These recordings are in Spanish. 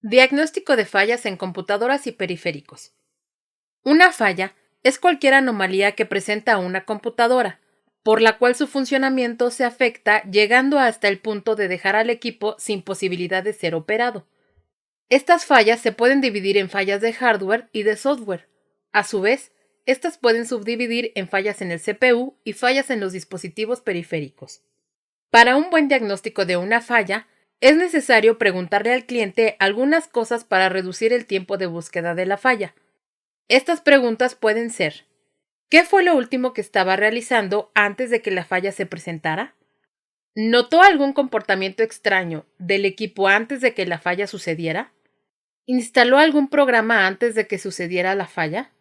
Diagnóstico de fallas en computadoras y periféricos. Una falla es cualquier anomalía que presenta una computadora, por la cual su funcionamiento se afecta llegando hasta el punto de dejar al equipo sin posibilidad de ser operado. Estas fallas se pueden dividir en fallas de hardware y de software. A su vez, estas pueden subdividir en fallas en el CPU y fallas en los dispositivos periféricos. Para un buen diagnóstico de una falla, es necesario preguntarle al cliente algunas cosas para reducir el tiempo de búsqueda de la falla. Estas preguntas pueden ser: ¿qué fue lo último que estaba realizando antes de que la falla se presentara? ¿Notó algún comportamiento extraño del equipo antes de que la falla sucediera? ¿Instaló algún programa antes de que sucediera la falla?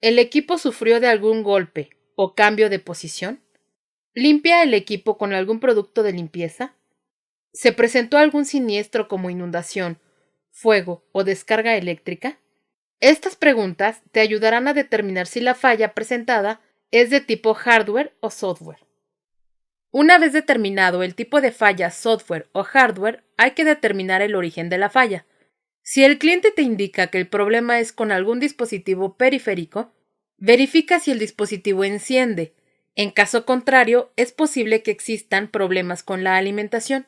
¿El equipo sufrió de algún golpe o cambio de posición? ¿Limpia el equipo con algún producto de limpieza? ¿Se presentó algún siniestro como inundación, fuego o descarga eléctrica? Estas preguntas te ayudarán a determinar si la falla presentada es de tipo hardware o software. Una vez determinado el tipo de falla software o hardware, hay que determinar el origen de la falla. Si el cliente te indica que el problema es con algún dispositivo periférico, verifica si el dispositivo enciende. En caso contrario, es posible que existan problemas con la alimentación.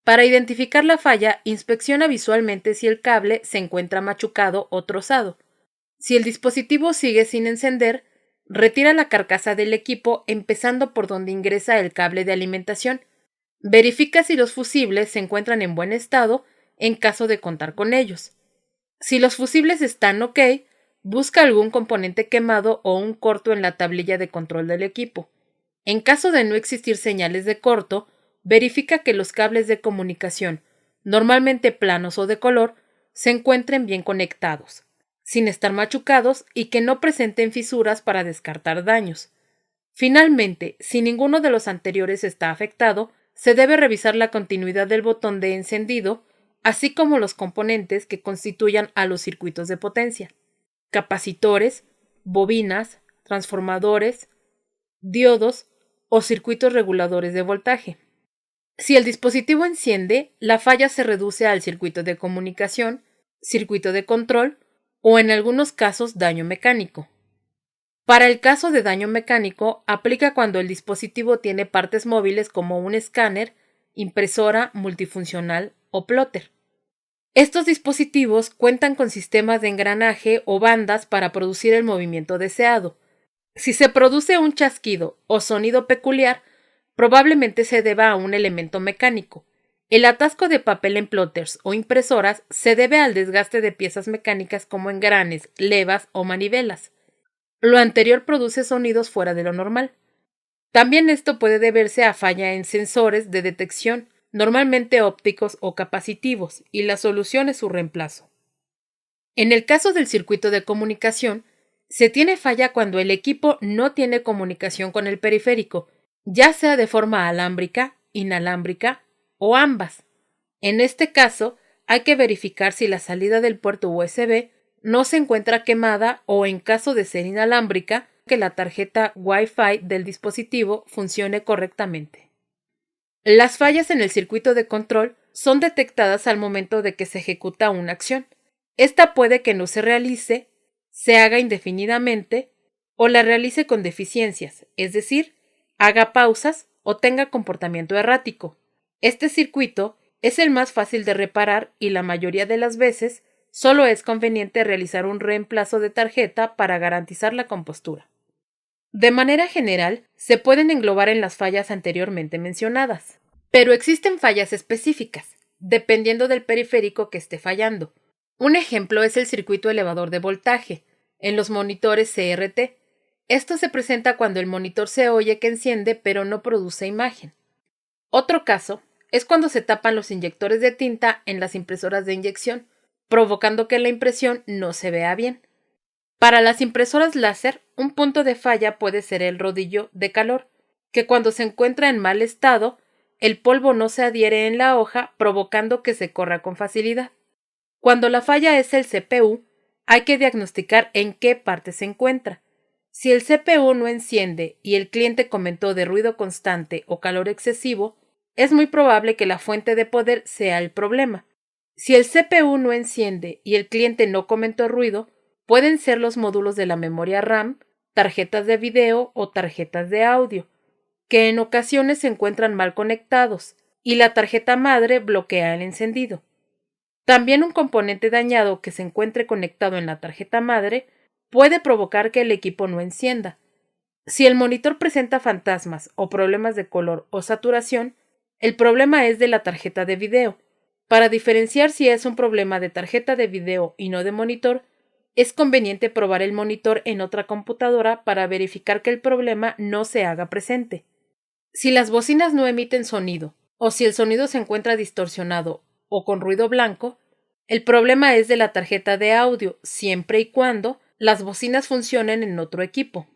Para identificar la falla, inspecciona visualmente si el cable se encuentra machucado o trozado. Si el dispositivo sigue sin encender, retira la carcasa del equipo empezando por donde ingresa el cable de alimentación. Verifica si los fusibles se encuentran en buen estado en caso de contar con ellos. Si los fusibles están ok, busca algún componente quemado o un corto en la tablilla de control del equipo. En caso de no existir señales de corto, verifica que los cables de comunicación, normalmente planos o de color, se encuentren bien conectados, sin estar machucados y que no presenten fisuras para descartar daños. Finalmente, si ninguno de los anteriores está afectado, se debe revisar la continuidad del botón de encendido, así como los componentes que constituyan a los circuitos de potencia: capacitores, bobinas, transformadores, diodos o circuitos reguladores de voltaje. Si el dispositivo enciende, la falla se reduce al circuito de comunicación, circuito de control o, en algunos casos, daño mecánico. Para el caso de daño mecánico, aplica cuando el dispositivo tiene partes móviles como un escáner, impresora multifuncional o plotter. Estos dispositivos cuentan con sistemas de engranaje o bandas para producir el movimiento deseado. Si se produce un chasquido o sonido peculiar, probablemente se deba a un elemento mecánico. El atasco de papel en plotters o impresoras se debe al desgaste de piezas mecánicas como engranes, levas o manivelas. Lo anterior produce sonidos fuera de lo normal. También esto puede deberse a falla en sensores de detección, normalmente ópticos o capacitivos, y la solución es su reemplazo. En el caso del circuito de comunicación, se tiene falla cuando el equipo no tiene comunicación con el periférico, ya sea de forma alámbrica, inalámbrica o ambas. En este caso, hay que verificar si la salida del puerto USB no se encuentra quemada o, en caso de ser inalámbrica, que la tarjeta Wi-Fi del dispositivo funcione correctamente. Las fallas en el circuito de control son detectadas al momento de que se ejecuta una acción. Esta puede que no se realice, se haga indefinidamente o la realice con deficiencias, es decir, haga pausas o tenga comportamiento errático. Este circuito es el más fácil de reparar y la mayoría de las veces solo es conveniente realizar un reemplazo de tarjeta para garantizar la compostura. De manera general, se pueden englobar en las fallas anteriormente mencionadas, pero existen fallas específicas, dependiendo del periférico que esté fallando. Un ejemplo es el circuito elevador de voltaje, en los monitores CRT. Esto se presenta cuando el monitor se oye que enciende pero no produce imagen. Otro caso es cuando se tapan los inyectores de tinta en las impresoras de inyección, provocando que la impresión no se vea bien. Para las impresoras láser, un punto de falla puede ser el rodillo de calor, que cuando se encuentra en mal estado, el polvo no se adhiere en la hoja, provocando que se corra con facilidad. Cuando la falla es el CPU, hay que diagnosticar en qué parte se encuentra. Si el CPU no enciende y el cliente comentó de ruido constante o calor excesivo, es muy probable que la fuente de poder sea el problema. Si el CPU no enciende y el cliente no comentó ruido, pueden ser los módulos de la memoria RAM, tarjetas de video o tarjetas de audio, que en ocasiones se encuentran mal conectados y la tarjeta madre bloquea el encendido. También un componente dañado que se encuentre conectado en la tarjeta madre puede provocar que el equipo no encienda. Si el monitor presenta fantasmas o problemas de color o saturación, el problema es de la tarjeta de video. Para diferenciar si es un problema de tarjeta de video y no de monitor, es conveniente probar el monitor en otra computadora para verificar que el problema no se haga presente. Si las bocinas no emiten sonido, o si el sonido se encuentra distorsionado o con ruido blanco, el problema es de la tarjeta de audio, siempre y cuando las bocinas funcionen en otro equipo.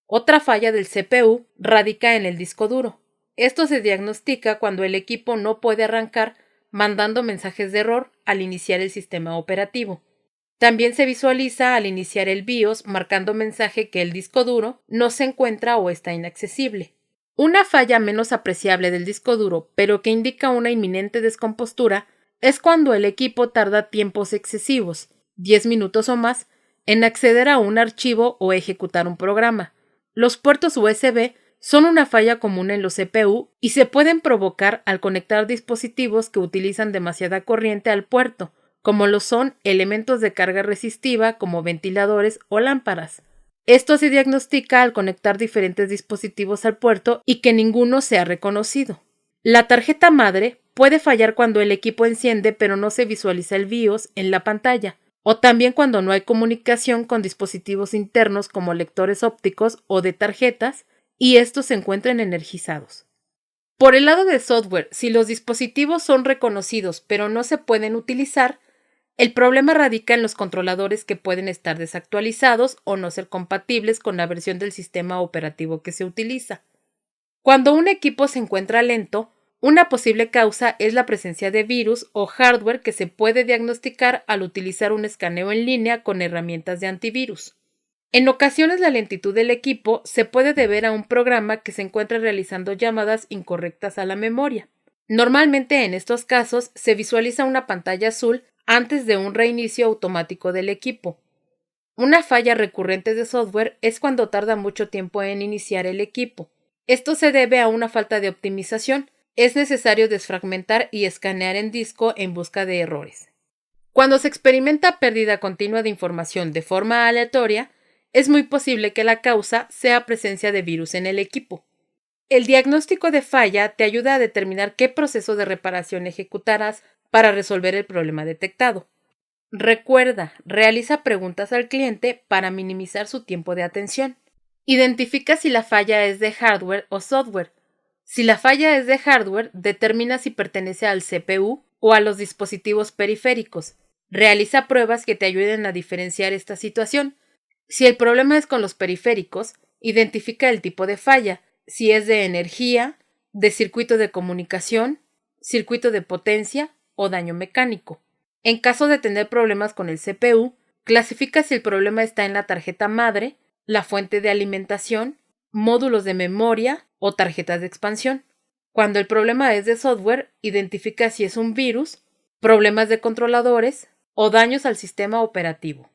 Otra falla del CPU radica en el disco duro. Esto se diagnostica cuando el equipo no puede arrancar mandando mensajes de error al iniciar el sistema operativo. También se visualiza al iniciar el BIOS marcando mensaje que el disco duro no se encuentra o está inaccesible. Una falla menos apreciable del disco duro, pero que indica una inminente descompostura, es cuando el equipo tarda tiempos excesivos, 10 minutos o más, en acceder a un archivo o ejecutar un programa. Los puertos USB son una falla común en los CPU y se pueden provocar al conectar dispositivos que utilizan demasiada corriente al puerto, como lo son elementos de carga resistiva como ventiladores o lámparas. Esto se diagnostica al conectar diferentes dispositivos al puerto y que ninguno sea reconocido. La tarjeta madre puede fallar cuando el equipo enciende pero no se visualiza el BIOS en la pantalla, o también cuando no hay comunicación con dispositivos internos como lectores ópticos o de tarjetas y estos se encuentren energizados. Por el lado de software, si los dispositivos son reconocidos pero no se pueden utilizar, el problema radica en los controladores que pueden estar desactualizados o no ser compatibles con la versión del sistema operativo que se utiliza. Cuando un equipo se encuentra lento, una posible causa es la presencia de virus o hardware que se puede diagnosticar al utilizar un escaneo en línea con herramientas de antivirus. En ocasiones la lentitud del equipo se puede deber a un programa que se encuentra realizando llamadas incorrectas a la memoria. Normalmente en estos casos se visualiza una pantalla azul antes de un reinicio automático del equipo. Una falla recurrente de software es cuando tarda mucho tiempo en iniciar el equipo. Esto se debe a una falta de optimización. Es necesario desfragmentar y escanear en disco en busca de errores. Cuando se experimenta pérdida continua de información de forma aleatoria, es muy posible que la causa sea presencia de virus en el equipo. El diagnóstico de falla te ayuda a determinar qué proceso de reparación ejecutarás para resolver el problema detectado. Recuerda, realiza preguntas al cliente para minimizar su tiempo de atención. Identifica si la falla es de hardware o software. Si la falla es de hardware, determina si pertenece al CPU o a los dispositivos periféricos. Realiza pruebas que te ayuden a diferenciar esta situación. Si el problema es con los periféricos, identifica el tipo de falla, si es de energía, de circuito de comunicación, circuito de potencia o daño mecánico. En caso de tener problemas con el CPU, clasifica si el problema está en la tarjeta madre, la fuente de alimentación, módulos de memoria o tarjetas de expansión. Cuando el problema es de software, identifica si es un virus, problemas de controladores o daños al sistema operativo.